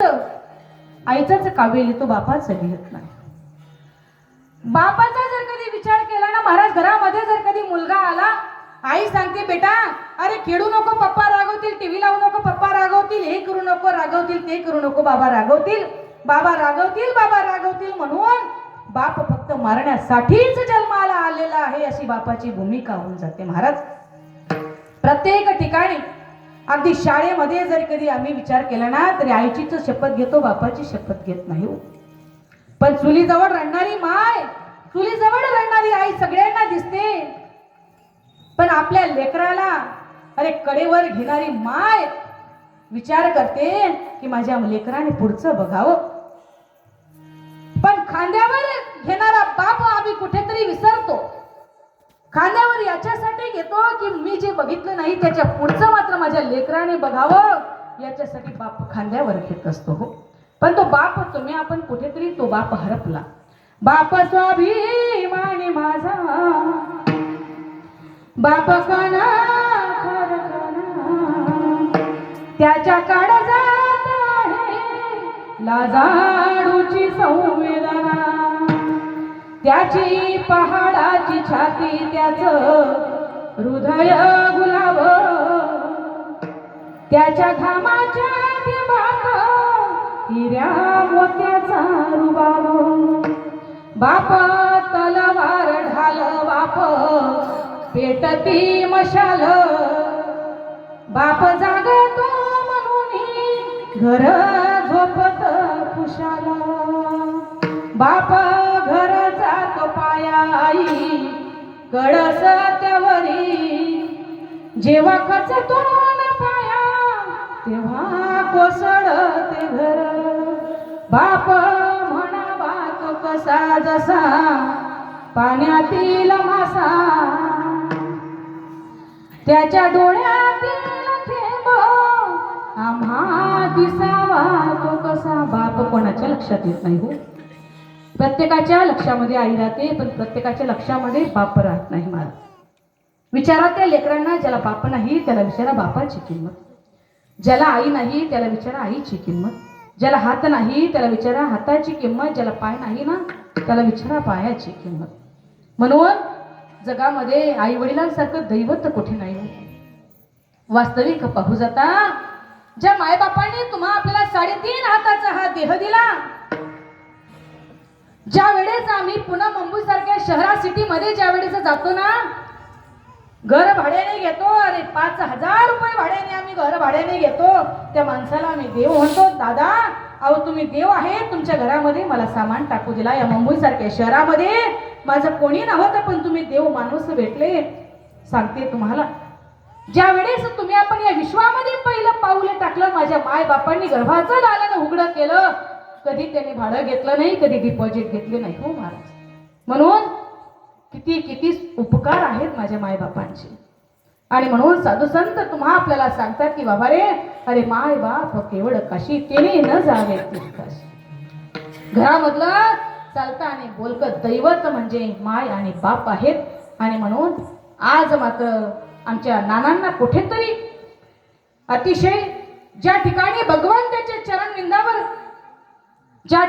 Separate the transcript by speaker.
Speaker 1: आईचाच काव्य लिहितो, बापाचं लिहित नाही. बापाचा जर कधी विचार केला ना महाराज, घरामध्ये जर कधी मुलगा आला, आई सांगते बेटा अरे खेळू नको, पप्पा रागवतील, टीव्ही लावू नको, पप्पा रागवतील, हे करू नको, रागवतील, ते करू नको, बाबा रागवतील, बाबा रागवतील, बाबा रागवतील, म्हणून बाप फक्त मारण्यासाठीच जन्माला आलेला आहे अशी बापाची भूमिका होऊन जाते महाराज. प्रत्येक ठिकाणी अगदी शाळेमध्ये जर कधी आम्ही विचार केला ना तरी आईचीच शपथ घेतो, बापाची शपथ घेत नाही. पण चुलीजवळ रडणारी माय, चुलीजवळ रडणारी आई सगळ्यांना दिसते, पण आपल्या लेकराला अरे कडेवर घेणारी माय विचार करते की माझ्या लेकराने पुढचं बघावं. पण खांद्यावर घेणारा बाप आम्ही कुठेतरी विसरतो. खांद्यावर याच्यासाठी घेतो की मी जे बघितलं नाही त्याच्या पुढचं मात्र माझ्या लेकराने बघावं, याच्यासाठी बाप खांद्यावर घेत असतो. हो, पण तो बाप तुम्ही आपण कुठेतरी तो बाप हरपला. बाप स्वाभिमानी माझा, बाप काना खर काना, त्याच्या काळजात आहे लाजाळूची संवेदना, त्याची पहाडाची छाती, त्याचं हृदय गुलाब, त्याच्या घामाच्या दिवाक हिऱ्या मोत्याचा रुबाब. बाप तलवार ढाल, बाप पेटती मशाल, बाप जागतो म्हणून घर झोपत खुशाल. बाप घर जातो पायाई कळस त्यावरी, जेव्हा खचतो न पाया तेव्हा कोसळते घर. बाप म्हणावा तो कसा जसा पाण्यातील मासा, त्याच्या डोळ्यातील थेंब आम्हा दिसावा तो कसा. बाप कोणाच्या लक्षात येत नाही. हो, प्रत्येकाच्या लक्षामध्ये आई राहते, पण प्रत्येकाच्या लक्षामध्ये बाप राहत नाही. मला विचारा त्या लेकरांना, ज्याला बाप नाही त्याला विचारा बापाची किंमत, ज्याला आई नाही त्याला विचारा आईची किंमत, ज्याला हात नाही त्याला विचारा हाताची किंमत, ज्याला पाय नाही ना त्याला विचारा पायाची किंमत. म्हणून जगामध्ये आई वडिलांसारखं दैवत कुठे नाही. वास्तविक पाहू जाता ज्या मायबापांनी तुम्हा आपल्याला 3.5 हाताचा हा देह दिला, ज्या वेळेस आम्ही पुन्हा मुंबई सारख्या शहरा सिटी मध्ये ज्या वेळेस जातो ना, घर भाड्याने घेतो, अरे 5,000 रुपये भाड्याने आम्ही घर भाड्याने घेतो, त्या माणसाला आम्ही देव म्हणतो. दादा अहो तुम्ही देव आहे, तुमच्या घरामध्ये मला सामान टाकू दिला. या मुंबई सारख्या शहरामध्ये माझं कोणी नव्हतं, पण तुम्ही देव माणूस भेटले. सांगते तुम्हाला, ज्या वेळेस तुम्ही आपण या विश्वामध्ये पहिलं पाऊल टाकलं, माझ्या माय बापांनी गर्भाचं दालन उघडं केलं, कधी त्यांनी भाडं घेतलं नाही, कधी डिपॉझिट घेतले नाही. हो महाराज, म्हणून किती किती उपकार आहेत माझ्या माय बापांचे. आणि म्हणून साधू संत तुम्हा आपल्याला सांगतात की बाबा रे, अरे माय बाप केवळ काशी, तेने न जावे काशी. घरामधलं चालतं आणि बोलकं दैवत म्हणजे माय आणि बाप आहेत. आणि म्हणून आज मात्र आमच्या नानांना कुठेतरी अतिशय ज्या ठिकाणी भगवंताच्या चरण विंदावर ज्या